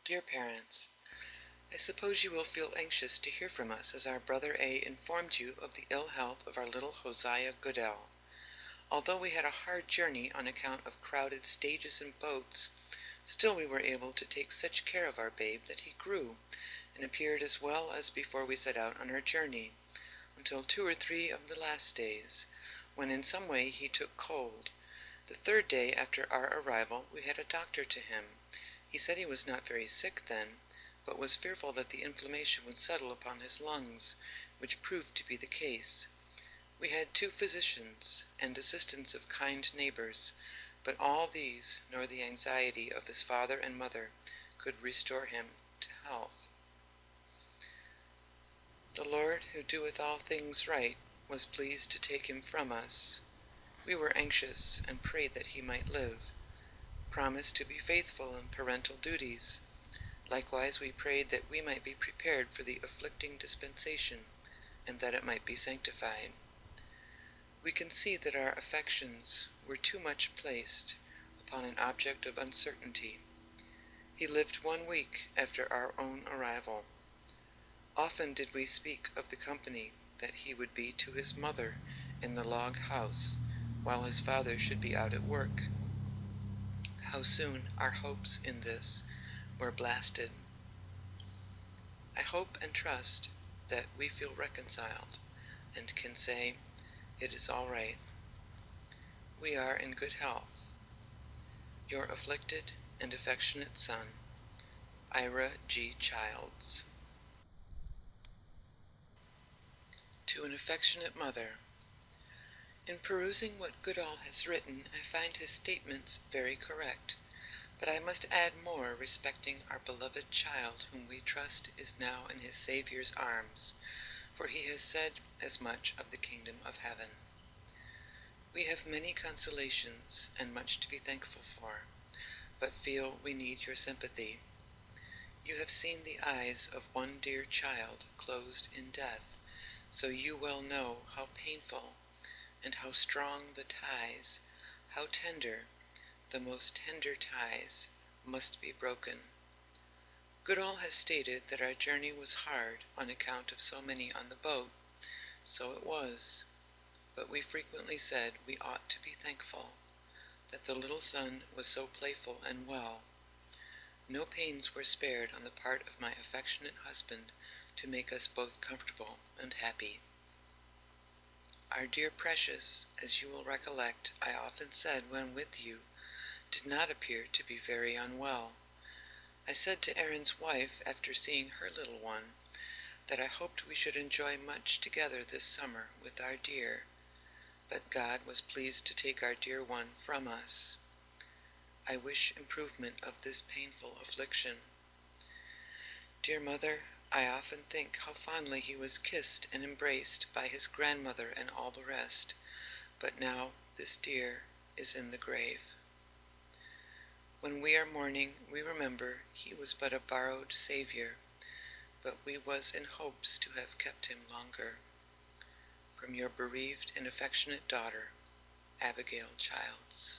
Dear parents, I suppose you will feel anxious to hear from us as our brother A informed you of the ill health of our little Hosea Goodell. Although we had a hard journey on account of crowded stages and boats, still we were able to take such care of our babe that he grew and appeared as well as before we set out on our journey, until 2 or 3 of the last days, when in some way he took cold. The 3rd day after our arrival we had a doctor to him. He said he was not very sick then, but was fearful that the inflammation would settle upon his lungs, which proved to be the case. We had 2 physicians, and assistance of kind neighbors, but all these, nor the anxiety of his father and mother, could restore him to health. The Lord, who doeth all things right, was pleased to take him from us. We were anxious, and prayed that he might live, promised to be faithful in parental duties. Likewise we prayed that we might be prepared for the afflicting dispensation, and that it might be sanctified. We can see that our affections were too much placed upon an object of uncertainty. He lived 1 week after our own arrival. Often did we speak of the company that he would be to his mother in the log house, while his father should be out at work. How soon our hopes in this were blasted. I hope and trust that we feel reconciled and can say, it is all right. We are in good health. Your afflicted and affectionate son, Ira G. Childs. To an affectionate mother. In perusing what Goodall has written, I find his statements very correct, but I must add more respecting our beloved child, whom we trust is now in his Saviour's arms, for he has said as much of the kingdom of heaven. We have many consolations and much to be thankful for, but feel we need your sympathy. You have seen the eyes of one dear child closed in death, so you well know how painful and how strong the ties, how tender, the most tender ties, must be broken. Goodall has stated that our journey was hard on account of so many on the boat. So it was, but we frequently said we ought to be thankful that the little son was so playful and well. No pains were spared on the part of my affectionate husband to make us both comfortable and happy. Our dear precious, as you will recollect, I often said when with you, did not appear to be very unwell. I said to Aaron's wife, after seeing her little one, that I hoped we should enjoy much together this summer with our dear, but God was pleased to take our dear one from us. I wish improvement of this painful affliction. Dear mother, I often think how fondly he was kissed and embraced by his grandmother and all the rest, but now this dear is in the grave. When we are mourning, we remember he was but a borrowed Savior, but we was in hopes to have kept him longer. From your bereaved and affectionate daughter, Abigail Childs.